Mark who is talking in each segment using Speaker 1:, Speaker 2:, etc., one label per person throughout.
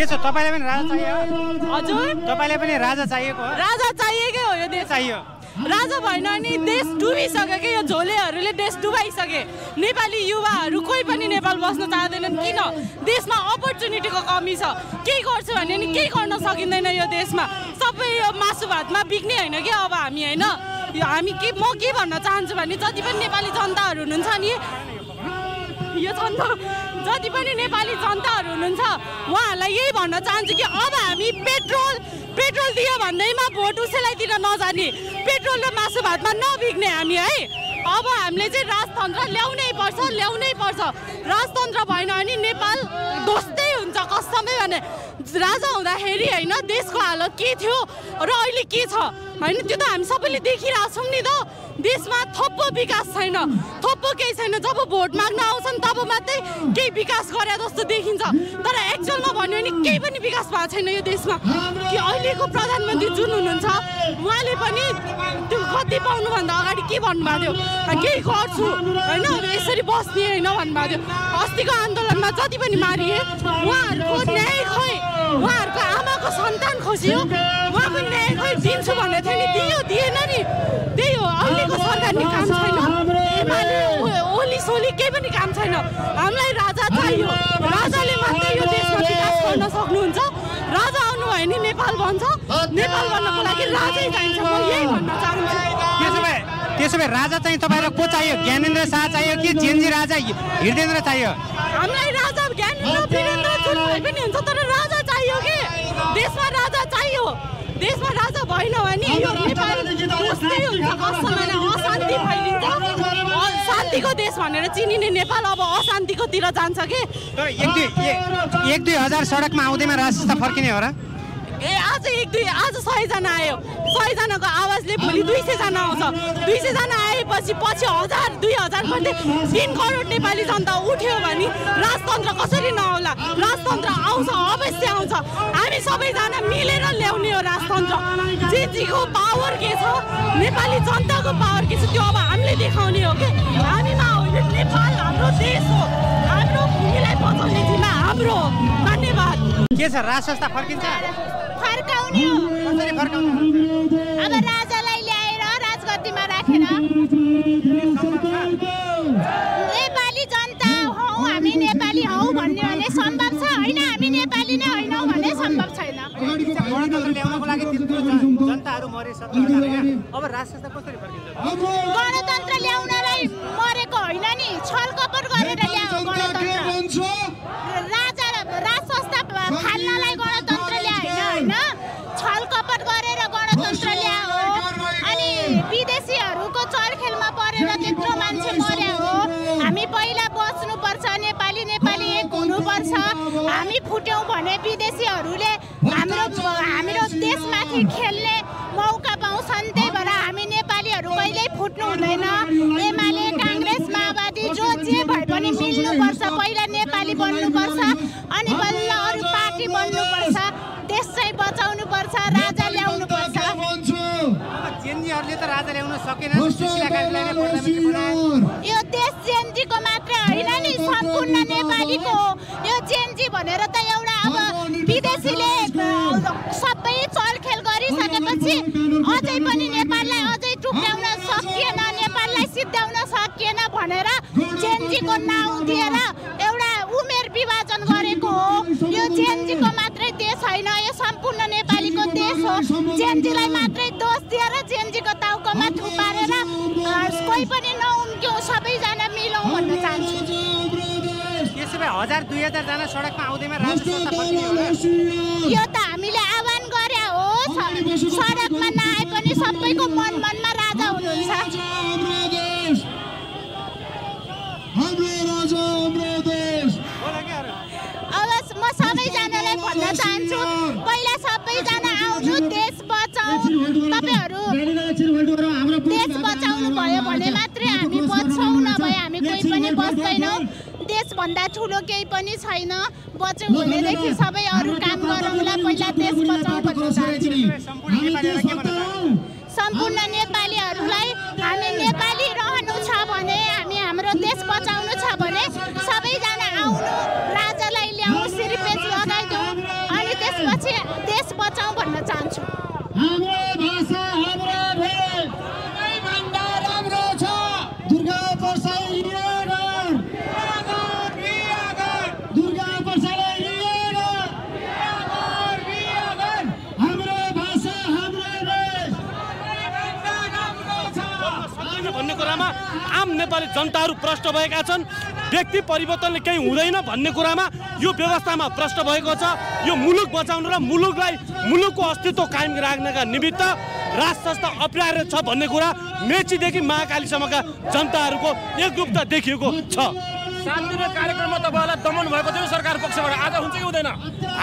Speaker 1: के छ तपाईलाई पनि राजा चाहियो?
Speaker 2: हजुर
Speaker 1: तपाईलाई पनि राजा चाहिएको हो?
Speaker 2: राजा चाहिएकै हो यो देश
Speaker 1: चाहियो।
Speaker 2: राजा भएन नि देश डुबिसक्यो के यो झोलेहरूले देश डुबाइसके नेपाली युवाहरू कोही पनि नेपाल बस्न चाहँदैनन् किन देशमा अपर्च्युनिटीको कमी छ केही गर्छु भने नि केही गर्न सकिँदैन यो देशमा सबै यो मासु भातमा बिक्ने होइन कि अब हामी होइन हामी म के भन्न चाहन्छु भने जति पनि नेपाली जनताहरू हुनुहुन्छ नि यो जनता जति पनि नेपाली जनताहरू हुनुहुन्छ उहाँहरूलाई यही भन्न चाहन्छु कि अब हामी पेट्रोल दियो भन्दैमा भोट उसैलाईतिर नजाने पेट्रोल र मासु भातमा नबिग्ने हामी है अब हामीले चाहिँ राजतन्त्र ल्याउनै पर्छ राजतन्त्र भएन भने नेपाल दोस्तै हुन्छ कसमै भने राजा हुँदाखेरि होइन देशको हालत के थियो र अहिले के छ होइन त्यो त हामी सबैले देखिरहेछौँ नि त देशमा थप्पो विकास छैन थप्पो केही छैन जब भोट माग्न आउँछन् तब मात्रै केही विकास गरे जस्तो देखिन्छ तर एक्चुअलमा भन्यो भने केही पनि विकास भएको छैन यो देशमा कि अहिलेको प्रधानमन्त्री जुन हुनुहुन्छ उहाँले पनि त्यो गद्दी पाउनुभन्दा अगाडि के भन्नुभएको थियो केही गर्छु होइन यसरी बस्ने होइन भन्नुभएको थियो अस्तिको आन्दोलनमा जति पनि मारिए उहाँहरूको न्याय खोइ उहाँहरूको आमाको सन्तान खोज्यो उहाँको न्याय खोइ दिन्छु भनेको थियो नि दियो दिएन नि त्यही हो अहिलेको सरकारले काम छैन ओली सोली केही पनि काम छैन हामीलाई राजा चाहियो राजाले मात्रै यो देशमा विकास गर्न सक्नुहुन्छ राजा आउनु भयो नि नेपाल बन्छ नेपाल बन्नको लागि राजै चाहिन्छ म यही भन्न चाहन्छु
Speaker 1: त्यसो भए राजा चाहिँ तपाईँलाई को चाहियो ज्ञानेन्द्र शाह चाहियो कि जेएनजी राजा हृदयेन्द्र चाहियो
Speaker 2: हामीलाई राजा ज्ञानेन्द्र वीरेन्द्र जुन भए पनि हुन्छ तर राजा चाहियो कि देशमा राजा चाहियो देशमा राजा भएन भने यो नेपाल जस्तै हुन्छ कसैलाई अशान्ति फैलिन्छ शान्तिको देश भनेर चिनिने नेपाल अब अशान्तिकोतिर जान्छ कि
Speaker 1: एक दुई हजार सडकमा आउँदैमा राजसंस्था फर्किने हो र
Speaker 2: आज 100 जना आयो 100 जनाको आवाजले भोलि 200 जना आउँछ 200 जना आएपछि पछि 1000 2000 भन्दै 3 करोड नेपाली जनता उठ्यो भने राजतन्त्र कसरी नआउला राजतन्त्र आउँछ अवश्य आउँछ हामी सबैजना मिलेर ल्याउने हो राजतन्त्र जेजीको पावर के छ नेपाली जनताको पावर के छ त्यो अब हामीले देखाउने हो के हामीमा हो यो नेपाल हाम्रो देश हो हाम्रो भूमिलाई बचाउने जिम्मा हाम्रो धन्यवाद
Speaker 1: के छ राजसंस्था फर्किन्छ
Speaker 3: फर्काउने हो
Speaker 1: कसरी फर्काउने
Speaker 3: अब राजालाई ल्याएर राजगद्दीमा राखेर नेपाली जनता हौ हामी नेपाली हौ भन्ने भने सम्भव छ होइन हामी नेपाली नै होइनौ भने सम्भव छैन
Speaker 1: गणतन्त्र ल्याउनको लागि त्यत्रो जनताहरू मरिसक्यो अब राजसंस्था कसरी फर्किन्छ
Speaker 3: गणतन्त्र ल्याउनलाई मरेको होइन नि छलकपट गरेर ल्यायो गणतन्त्र राजसंस्था फाल्नलाई गणतन्त्र ल्याएन होइन छलकपट गरेर गणतन्त्र ल्यायो अनि विदेशीहरूको चलखेलमा परेर त्यत्रो मान्छे मर्या हो हामी पहिला बच्नुपर्छ नेपाली एक हुनुपर्छ हामी फुट्यौँ भने विदेशीहरूले हाम्रो देशमाथि खेल्ने मौका पाउँछन् त्यही भएर हामी नेपालीहरू कहिल्यै फुट्नु हुँदैन एमाले काङ्ग्रेस माओवादी जो जे भए पनि मिल्नुपर्छ पहिला नेपाली बन्नुपर्छ अनि बल्ल अरू पार्टी बन्नुपर्छ देश चाहिँ बचाउनुपर्छ राजा ल्याउनुपर्छ
Speaker 1: जेएनजीहरूले त राजा ल्याउन सकेनन् सुशीला कान्छीलाई नै प्रधानमन्त्री बनाए
Speaker 3: यो देश जेएनजीको मात्रै होइन नि सम्पूर्ण नेपालीको हो यो जेएनजी भनेर त एउटा अब विदेशीले सबै चलखेल गरिसकेपछि अझै पनि नेपाललाई अझै टुक्राउन सकिएन नेपाललाई सिद्ध्याउन सकिएन भनेर जेएनजीको नाउँ दिएर एउटा उमेर विभाजन गरेको हो यो जेएनजीको मात्रै देश होइन यो सम्पूर्ण नेपालीको देश हो जेएनजीलाई मात्रै दोष दिएर जेएनजीको टाउकोमा थुपारेर कोही पनि नउम्क्यौँ सबैजना मिलौँ भन्न चाहन्छु
Speaker 1: त्यसो भए 1000-2000 जना सडकमा आउँदैमा राजसंस्था फर्किने हो र
Speaker 3: यो त हामीले आह्वान गरे हो सडकमा नआए पनि सबैको मनमा राजा हुनुहुन्छ अब म सबैजनालाई भन्न चाहन्छु पहिला सबैजना आउनु देश बचाऊ तपाईहरू देश बचाउनु भयो भने मात्रै हामी बच्छौँ नभए हामी कोही पनि बस्दैनौँ देशभन्दा ठुलो केही पनि छैन बचाउ भनेदेखि सबै अरू काम गरौँला पहिला देश बचाऊ भन्न चाहन्छु सम्पूर्ण नेपालीहरूलाई हामी नेपाली रहनु छ भने हामी हाम्रो देश बचाउनु छ भने सबैजना आउनु राजालाई ल्याउँ सिरिपेच लगाइदिउँ त्यसपछि देश बचाउँ भन्न चाहन्छु।
Speaker 4: हाम्रो भाषा हाम्रो भेष सबैभन्दा राम्रो छ। दुर्गा प्रसाद दुर्गा प्रसादलाई हाम्रो भाषा हाम्रो भेष
Speaker 5: भन्ने कुरामा आम नेपाली जनताहरू प्रष्ट भएका छन्। व्यक्ति परिवर्तनले केही हुँदैन भन्ने कुरामा यो व्यवस्थामा प्रष्ट भएको छ। यो मुलुक बचाउन र मुलुकको अस्तित्व कायम राख्नका निमित्त राज संस्था अप्नाएर छ भन्ने कुरा मेचीदेखि महाकालीसम्मका जनताहरूको एकरूपता देखिएको छ।
Speaker 6: शान्तिपूर्ण कार्यक्रममा तपाईँलाई दमन भएको थियो सरकार पक्षबाट, आज हुन्छ कि हुँदैन?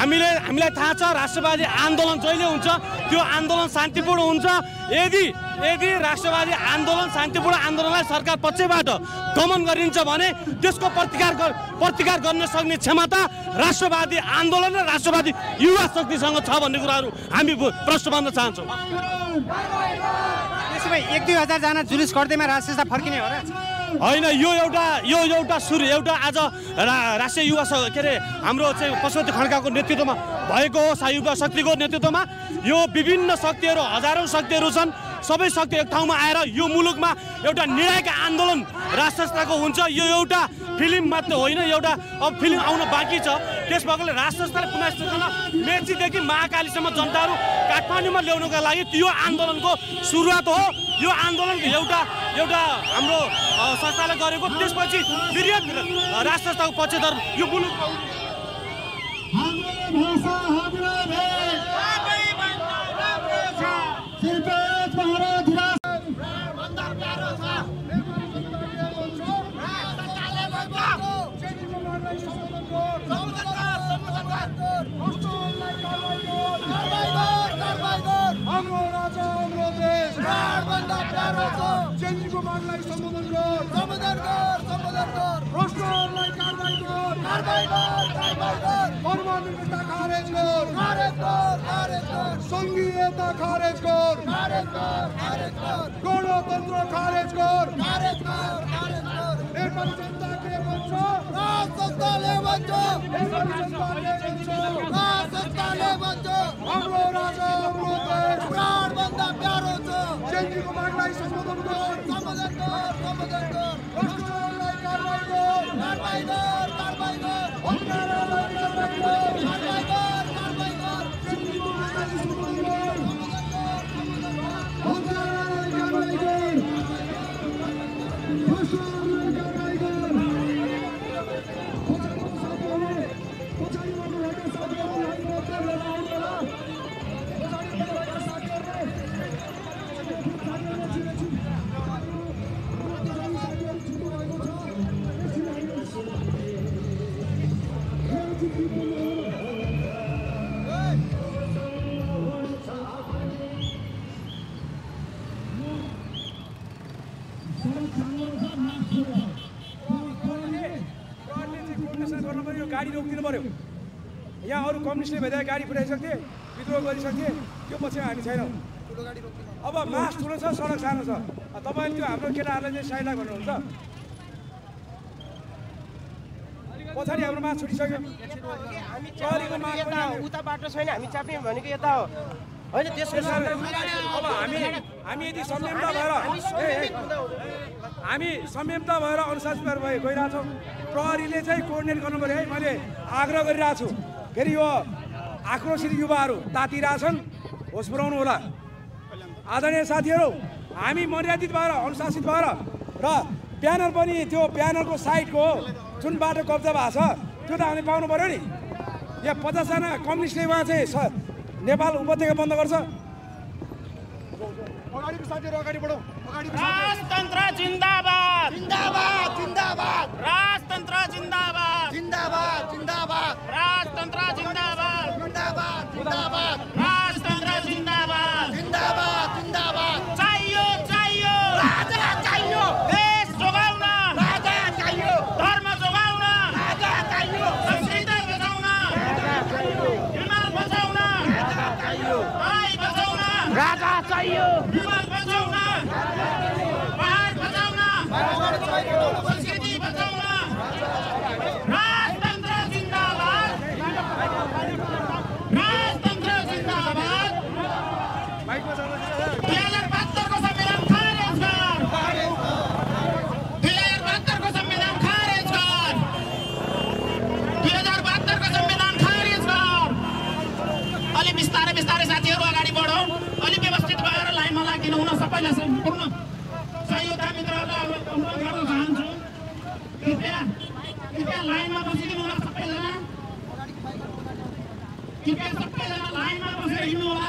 Speaker 5: हामीलाई थाहा छ राष्ट्रवादी आन्दोलन जहिले हुन्छ त्यो आन्दोलन शान्तिपूर्ण हुन्छ। यदि राष्ट्रवादी आन्दोलन शान्तिपूर्ण आन्दोलनलाई सरकार पक्षबाट दमन गरिन्छ भने त्यसको प्रतिकार गर्न सक्ने क्षमता राष्ट्रवादी आन्दोलन र राष्ट्रवादी युवा शक्तिसँग छ भन्ने कुराहरू हामी प्रश्न पार्न चाहन्छौँ।
Speaker 1: त्यसो भए 1-2 हजार जना जुलुस गर्दैमा राज संस्था फर्किने हो र?
Speaker 5: होइन, यो एउटा सुरु एउटा आज राष्ट्रिय युवा के अरे हाम्रो चाहिँ पशुपति खड्काको नेतृत्वमा भएको हो। युवा शक्तिको नेतृत्वमा यो विभिन्न शक्तिहरू हजारौँ शक्तिहरू छन्। सबै शक्ति एक ठाउँमा आएर यो मुलुकमा एउटा निर्णायक आन्दोलन राज संस्थाको हुन्छ। यो एउटा फिल्म मात्र होइन, एउटा अब फिल्म आउन बाँकी छ। त्यस भएकोले राज संस्थाले पुनः मेचीदेखि महाकालीसम्म जनताहरू काठमाडौँमा ल्याउनुका लागि यो आन्दोलनको सुरुवात हो। यो आन्दोलन एउटा हाम्रो संस्थाले गरेको, त्यसपछि वृहत राज संस्थाको पक्षधर यो मुलुकमा
Speaker 7: संघीयता खारेज कर, गणतन्त्र खारेज कर, नेपाली जनता के भन्छ राज संस्थाले भन्छ, नेपाली जनताले भन्छ राज संस्थाले भन्छ हाम्रो राजा हाम्रो देश प्राणभन्दा प्यारो छ। चेन्जीको मागलाई सम्बोधन गर, भ्रष्टाचारलाई कारबाही गर, हत्यारालाई कारबाही गर, चेन्जीको मागलाई सम्बोधन गर, हत्यारालाई कारबाही गर, भ्रष्टाचारलाई कारबाही गर। गाडी रोकिदिनु पर्यो। यहाँ अरू कम्युनिस्टले भेटेर गाडी पठाइसक्थे, विद्रोह गरिसक्थे, त्यो पछि हामी छैनौँ। अब मास ठुलो छ, सडक सानो छ, तपाईँले त्यो हाम्रो केटाहरूलाई चाहिँ साइडलाई भन्नुहुन्छ। पछाडि हाम्रो मास छुटिसक्यो, चरीको मास
Speaker 6: उता बाटो छैन, हामी चाप्यौँ भनेको यता हो होइन। त्यसको
Speaker 7: अब हामी यदि संयमता भएर अनुशासित भएर गइरहेछौँ। प्रहरीले चाहिँ कोर्डिनेट गर्नु पऱ्यो है। मैले आग्रह गरिरहेको छु, फेरि यो आक्रोशित युवाहरू तातिरहेछन्, होस पुऱ्याउनु होला। आदरणीय साथीहरू, हामी मर्यादित भएर अनुशासित भएर र प्यानल पनि त्यो प्यानलको साइडको जुन बाटो कब्जा भएको छ त्यो त हामीले पाउनु पऱ्यो नि। यहाँ 50 जना कम्युनिस्टले उहाँ चाहिँ नेपाल उपत्यका बन्द गर्छ। अगाडिको साथीहरू अगाडि बढौँ।
Speaker 6: राजतन्त्र जिन्दाबाद,
Speaker 4: जिन्दाबाद जिन्दाबाद,
Speaker 6: राजतन्त्र जिन्दाबाद,
Speaker 4: जिन्दाबाद जिन्दाबाद,
Speaker 6: राजतन्त्र जिन्दाबाद,
Speaker 4: जिन्दाबाद जिन्दाबाद,
Speaker 6: राजतन्त्र जिन्दाबाद,
Speaker 4: जिन्दाबाद जिन्दाबाद।
Speaker 6: चाहियो चाहियो
Speaker 4: राजा चाहियो,
Speaker 6: देश जोगाउन
Speaker 4: राजा चाहियो,
Speaker 6: धर्म जोगाउन
Speaker 4: राजा चाहियो,
Speaker 6: संस्कृति बचाउन
Speaker 4: राजा चाहियो,
Speaker 6: हिमाल बचाउन
Speaker 4: राजा चाहियो,
Speaker 6: भाइ बचाउन
Speaker 4: राजा चाहियो,
Speaker 6: हिमाल बचाउन पहाड बचाउन संस्कृति बचाउन। राजतन्त्र जिन्दाबाद, राजतन्त्र
Speaker 8: 2072 को संविधान खारेज कर 2072 को संविधान खारेज कर 2072 को संविधान खारेज कर अलि बिस्तारै बिस्तारै साथीहरु अगाडि बढौं अलि व्यवस्थित भएर लाइनमा लागिनु हुन सबैलाई सम्पूर्ण सहयोगका मित्रहरुलाई अनुरोध गर्न चाहन्छु कृपया लाइनमा बसिदिनु होला सबैजना कृपया सबैजना लाइनमा बसेर हिँड्नु होला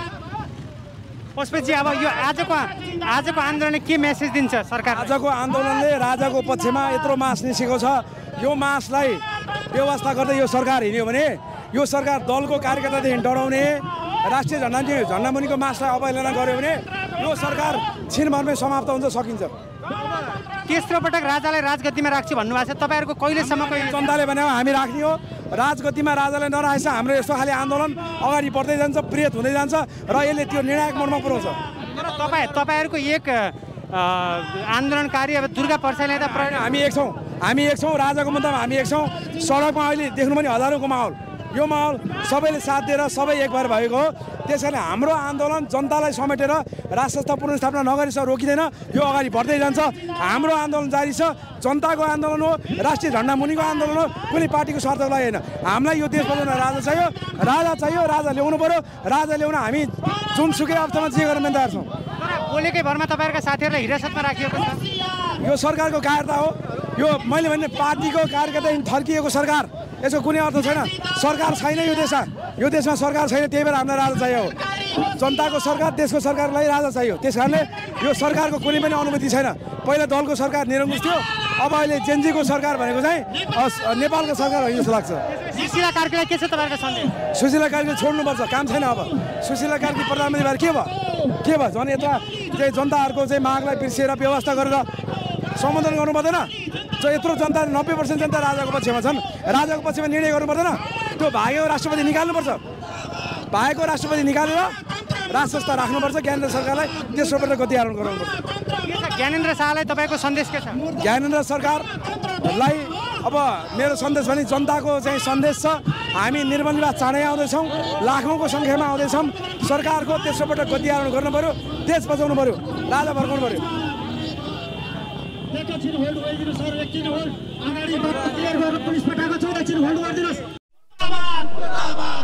Speaker 1: पुष्पेजी अब यो आजको आन्दोलनले के मेसेज दिन्छ सरकार
Speaker 7: आजको आन्दोलनले राजाको पक्षमा यत्रो मास निस्केको छ यो मासलाई व्यवस्था गर्दै यो सरकार हिँड्यो भने यो सरकार दलको कार्यकर्तादेखि डराउने राष्ट्रिय झण्डामुनिको मासलाई अवहेलना गर्यो भने यो सरकार छिनभरमै समाप्त हुन्छ सकिन्छ
Speaker 1: तेस्रो पटक राजालाई राजगद्दीमा राख्छु भन्नुभएको छ तपाईहरुको कहिलेसम्मको
Speaker 7: जनताले भने हामी राख्ने हो राजगद्दीमा राजालाई नराखेछ हाम्रो यस्तो खाले आन्दोलन अगाडि बढ्दै जान्छ प्रेत हुँदै जान्छ र यसले त्यो निर्णायक मोडमा पुर्याउँछ
Speaker 1: तर तपाईहरुको एक आन्दोलनकारी अब दुर्गा पर्साईले त
Speaker 7: हामी एक छौं राजाको मुद्दामा हामी एक छौं सडकमा अहिले देख्नु पनि हजारौंको माहौल यो माहौल सबैले साथ दिएर सबै एक भएर भएको हो त्यसैले हाम्रो आन्दोलन जनतालाई समेटेर राष्ट्रसत्ता पुनर्स्थापना नगरेसम्म रोकिँदैन यो अगाडि बढ्दै जान्छ हाम्रो आन्दोलन जारी छ जनताको आन्दोलन हो राष्ट्रिय झण्डा मुनिको आन्दोलन हो कुनै पार्टीको स्वार्थको लागि होइन हामीलाई यो देश बचाउन राजा चाहियो राजा ल्याउनु पर्यो राजा ल्याउन हामी जुनसुकै अवस्थामा जे गर्न तयार छौँ
Speaker 1: बोलेकै भरमा तपाईहरुका साथीहरुलाई हिरासतमा राखिएको छ
Speaker 7: यो सरकारको कायरता हो यो मैले भन्ने पार्टीको कार्यकर्तादेखि थर्किएको सरकार यसको कुनै अर्थ छैन सरकार छैन यो देशमा सरकार छैन त्यही भएर हामीलाई राजा चाहियो जनताको सरकार देशको सरकारलाई राजा चाहियो त्यस कारणले यो सरकारको कुनै पनि अनुमति छैन पहिला दलको सरकार निरङ्कुश थियो अब अहिले जेनजीको सरकार भनेको चाहिँ नेपालको सरकार हो जस्तो लाग्छ
Speaker 1: सुशीला कार्कीलाई के छ तपाईहरुको सन्देश
Speaker 7: सुशीला कार्की छोड्नुपर्छ काम छैन अब सुशीला कार्की प्रधानमन्त्री भएर के भयो झन् यता चाहिँ जनताहरूको चाहिँ मागलाई बिर्सिएर व्यवस्था गरेर सम्बोधन गर्नु पर्दैन जो यत्रो जनता 90% जनता राजाको पक्षमा छन् राजाको पक्षमा निर्णय गर्नु पर्दैन त्यो भागेको राष्ट्रपति निकाल्नुपर्छ भागेको राष्ट्रपति निकालेर राजसंस्था राख्नुपर्छ ज्ञानेन्द्र सरकारलाई तेस्रो पटक गति आरोहण गराउनुपर्छ
Speaker 1: ज्ञानेन्द्र शाहलाई तपाईको सन्देश के छ
Speaker 7: ज्ञानेन्द्र सरकारलाई अब मेरो सन्देश भने जनताको चाहिँ सन्देश छ हामी निर्मल निवास चाँडै आउँदैछौँ लाखौँको सङ्ख्यामा आउँदैछौँ सरकारको तेस्रो पटक गति आरोहण गर्नु पर्यो देश बचाउनु पर्यो राजा फर्काउनु पर्यो
Speaker 8: एकछिन होल्ड गरिदिनु सर एकछिन होल्ड अगाडि क्लियर गरेर पुलिस पठाएको छ एकछिन होल्ड गरिदिनुस् मुर्दाबाद मुर्दाबाद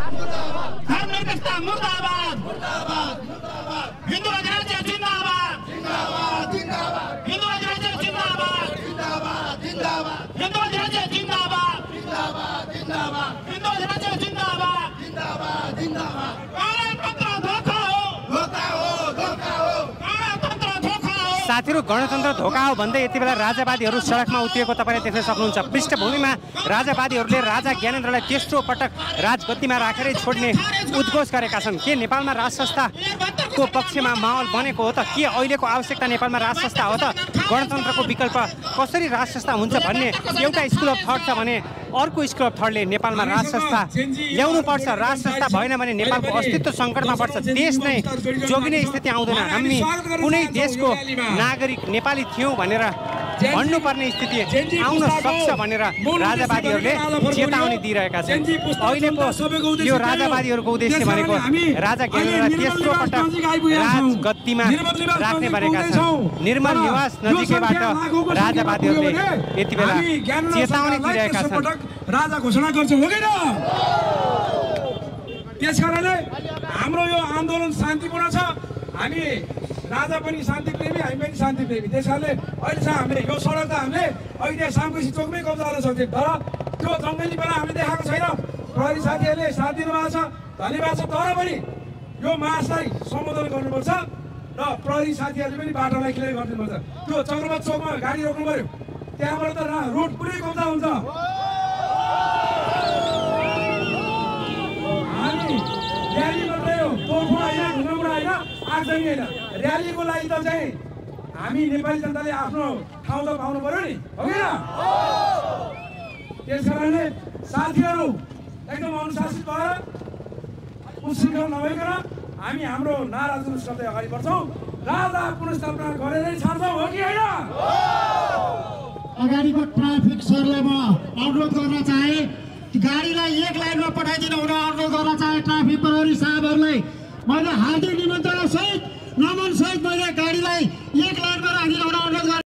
Speaker 8: धर्मनिरपेक्षता मुर्दाबाद मुर्दाबाद मुर्दाबाद हिन्दू राज्य जिन्दाबाद जिन्दाबाद जिन्दाबाद हिन्दू राज्य जिन्दाबाद जिन्दाबाद जिन्दाबाद हिन्दू राज्य जिन्दाबाद जिन्दाबाद जिन्दाबाद हिन्दू राज्य जिन्दाबाद जिन्दाबाद जिन्दाबाद गणतन्त्र धोका हो
Speaker 1: साथीहरु गणतन्त्र धोका हो भन्दै यति बेला राजावादीहरु सडकमा उत्रिएको तपाईले देख्न सक्नुहुन्छ पृष्ठभूमिमा राजावादीहरुले राजा ज्ञानेन्द्रलाई तेस्रो पटक राजगद्दीमा राखेरै छोड्ने उद्घोष गरेका छन् के नेपालमा राजसंस्थाको पक्षमा माहौल बनेको हो त के अहिलेको आवश्यकता नेपालमा राजसंस्था हो त गणतन्त्रको विकल्प कसरी राजसंस्था हुन्छ भन्ने एउटा स्कुल अफ थट छ भने अर्को स्कुल अफ थटले नेपालमा राजसंस्था ल्याउनु पर्छ राजसंस्था भएन भने नेपालको अस्तित्व संकटमा पर्छ देश नै जोगिने स्थिति आउँदैन हामी कुनै देशको नागरिक नेपाली थियौं भनेर भन्नुपर्ने स्थिति आउन सक्छ भनेर राजावादीहरूले चेतावनी दिइरहेका छन् अहिलेको यो राजावादीहरूको उद्देश्य भनेको राजा ज्ञानेन्द्रलाई तेस्रो पटक राजगद्दीमा राख्ने भनेका छन् निर्मल निवास नजिकैबाट राजावादीहरूले यति बेला चेतावनी दिइरहेका छन्
Speaker 7: राजा घोषणा गर्छ हो किन त्यसकारणले हाम्रो यो आन्दोलन शान्तिपूर्ण छ हामी राजा पनि शान्ति प्रेमी हामी पनि शान्ति प्रेमी त्यसकारणले अहिलेसम्म हामीले यो सडक त हामीले अहिले सामकोसी चोकमै कब्जा गर्न सक्थ्यौँ तर त्यो जङ्गलीपना हामीले देखाएको छैन प्रहरी साथीहरूले साथ दिनुभएको छ धन्यवाद छ तर पनि यो मासलाई सम्बोधन गर्नुपर्छ र प्रहरी साथीहरूले पनि बाटोलाई क्लियर गरिदिनुपर्छ त्यो चक्रवत चोकमा गाडी रोक्नु पर्यो त्यहाँबाट त रोड पुरै कब्जा हुन्छ हामी र्याली मात्रै हो तोडफोड होइन ढुङ्गामुढा होइन आगजनी होइन र्यालीको लागि त चाहिँ हामी नेपाली जनताले आफ्नो ठाउँ त पाउनु पर्यो नि हो किन त्यस कारणले साथीहरू एकदम अनुशासित भएर उच्छृङ्खल नभइकन हामी हाम्रो नारा जुलुस गर्दै अगाडि बढ्छौँ राजा पुनर्स्थापना गरेरै छाड्छौँ हो कि होइन
Speaker 8: अगाडिको ट्राफिक सरलाई म अनुरोध गर्न चाहे गाडीलाई एक लाइनमा पठाइदिनु हुन अनुरोध गर्न चाहे ट्राफिक प्रहरी साहबहरूलाई मैले हार्दिक निमन्त्रण